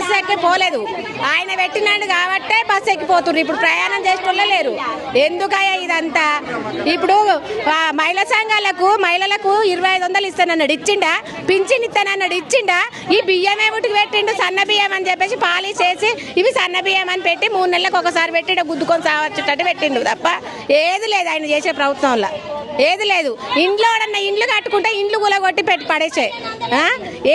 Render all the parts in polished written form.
Bus ఎక్కి పోలేదు. ఆయన పెట్టినాడు కాబట్టే బస్సు ఎక్కిపోతున్నారు. ఇప్పుడు ప్రయాణం చేసేటోళ్ళే లేరు. ఎందుకయ్యా ఇదంతా? ఇప్పుడు మహిళా సంఘాలకు మహిళలకు 2500 ఇస్తానన్నాడు, ఇచ్చిండా? పింఛన్ ఇస్తానన్నాడు, ఇచ్చిండా? ఈ బియ్యం ఏమిటికి పెట్టిండు? సన్న బియ్యం అని చెప్పేసి పాలిష్ చేసి ఇవి సన్న బియ్యం అని పెట్టి 3 నెలలకు ఒకసారి పెట్టి గుద్దుకొని సావచ్చేటట్టు పెట్టిండు తప్ప ఏది లేదు ఆయన చేసే ప్రభుత్వంలో. ఏది లేదు. ఇంట్లో ఇండ్లు కట్టుకుంటే ఇండ్లు గులగొట్టి పెట్టి పడేసే.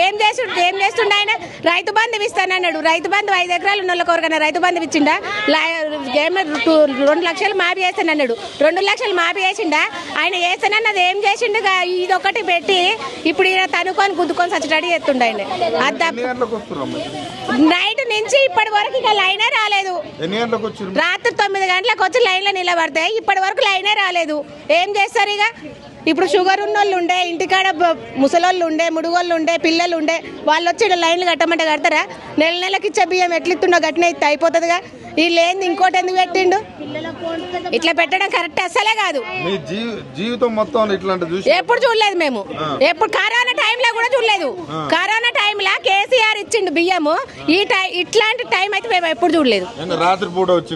ఏం చేస్తుండే ఆయన? రైతు బంధు ఇస్తానన్నాడు. రైతు బంధు 5 ఎకరాలు ఉన్న వాళ్ళకి ఎవరికైనా రైతు బంధు ఇచ్చిండా? 2 లక్షలు మాఫీ చేస్తానన్నాడు. 2 లక్షలు మాఫీ చేసిండా? ఆయన చేస్తానన్నది ఏం చేసిండు? ఇదొకటి పెట్టి ఇప్పుడు ఈయన తనుకొని గుద్దుకొని సచ్చటాడి చేస్తుండ ఆయన. నైట్ నుంచి ఇప్పటి వరకు ఇక లైనే రాలేదు. రాత్రి 9 గంటలకు వచ్చి లైన్లో నిలబడితే ఇప్పటి వరకు లైనే రాలేదు. ఏం చేస్తారు ఇక? ఇప్పుడు షుగర్ ఉన్న వాళ్ళు ఉండే, ఇంటికాడ ముసలోళ్ళు ఉండే, ముడుగోళ్ళు ఉండే, పిల్లలు ఉండే, వాళ్ళు వచ్చి లైన్లు కట్టమంటే కడతారా? నెలకి ఇచ్చే బియ్యం ఎట్లిస్తుండో గట్టిన ఇస్తే అయిపోతుందిగా. వీళ్ళు ఏంది ఇంకోటి ఎందుకు పెట్టిండు? ఇట్లా పెట్టడం కరెక్ట్ అసలే కాదు. జీవితం మొత్తం ఎప్పుడు చూడలేదు మేము. ఎప్పుడు కరోనా టైంలో కూడా చూడలేదు. కరోనా టైంలో కేసీఆర్ ఇచ్చిండు బియ్యము. ఇట్లాంటి టైం అయితే మేము ఎప్పుడు చూడలేదు. రాత్రిపూట వచ్చి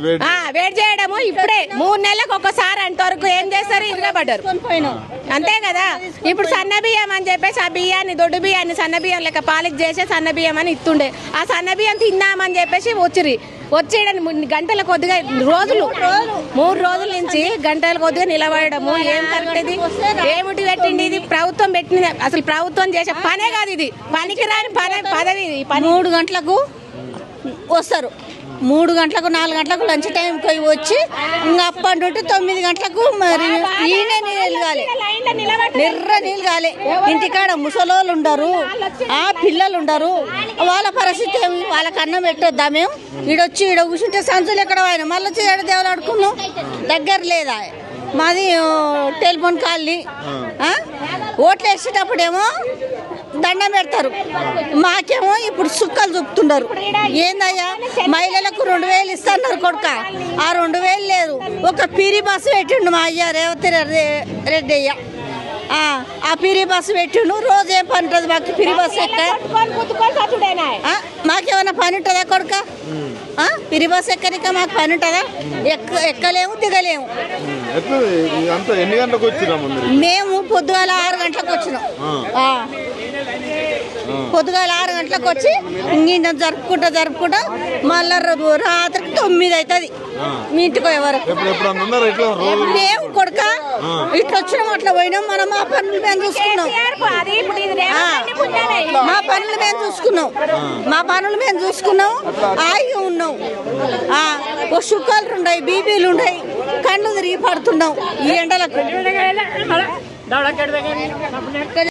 వేడి చేయడము ఇప్పుడే 3 నెలలకు ఒకసారి అంతవరకు ఏం చేస్తారు? ఇరగబడ్డారు అంతే కదా. ఇప్పుడు సన్న బియ్యం అని చెప్పేసి ఆ బియ్యాన్ని దొడ్డు బియ్యాన్ని సన్న బియ్యం లెక్క పాలిష్ చేసే సన్న బియ్యం అని ఇస్తుండే. ఆ సన్న బియ్యం తిందామని చెప్పేసి వచ్చి గంటల కొద్దిగా రోజులు 3 రోజుల నుంచి గంటల కొద్దిగా నిలబడము. ఏం కరెక్ట్ ఇది? ఏమిటి పెట్టింది? ఇది ప్రభుత్వం పెట్టింది. అసలు ప్రభుత్వం చేసే పనే కాదు ఇది. పనికిరాని పదవి. 3 గంటలకు వస్తారు. 3 గంటలకు 4 గంటలకు లంచ్ టైంకి వచ్చి ఇంకా అప్పటి నుండి 9 గంటలకు మరి ఈయనే నీళ్ళు కాలే, నీళ్ళు కాలే. ఇంటికాడ ముసలోళ్ళు ఉండరు, ఆ పిల్లలు ఉండరు. వాళ్ళ పరిస్థితి ఏమి? వాళ్ళకి అన్నం పెట్టొద్దా మేము? ఈడొచ్చి ఈడ కూర్చుంటే సంచులు ఎక్కడ ఆయన మళ్ళీ వచ్చి ఏడ దేవులు ఆడుకున్నాం. దగ్గర లేదా? మాది టెలిఫోన్ కాలనీ. ఓట్లు వేసేటప్పుడేమో దండం పెడతారు, మాకేమో ఇప్పుడు సుక్కలు చూపుతున్నారు. ఏందయ్యా? మహిళలకు 2000 ఇస్తున్నారు కొడుక, ఆ 2000 లేదు. ఒక పిరి బస్సు పెట్టిండు మా అయ్య రేవతి రెడ్డి అయ్య. ఆ పిరి బస్సు పెట్టిండు. రోజు ఏం పని ఉంటుంది మాకు? పిరి బస్సు మాకేమైనా పని ఉంటుందా కొడుక? పిరి బస్సు ఎక్కడిక మాకు పని ఉంటుందా? ఎక్కలేము, దిగలేము. మేము పొద్దుగాల 6 గంటలకు వచ్చినాం. పొద్దుగాల 6 గంటలకు వచ్చి ఇంక జరుపుకుంటా మళ్ళా రాత్రికి 9 అవుతుంది మీ ఇంటికి ఎవరు లేవు కొడుక. ఇట్లా వచ్చినాం, అట్లా పోయినాం. మనం మా పనులు మేము చూసుకున్నాం. మా పనులు మేము చూసుకున్నాం. ఆగి ఉన్నాం. షుగర్లు ఉన్నాయి, బీపీలు ఉన్నాయి, కళ్ళు తిరిగి పడుతున్నాం ఈ ఎండలకు.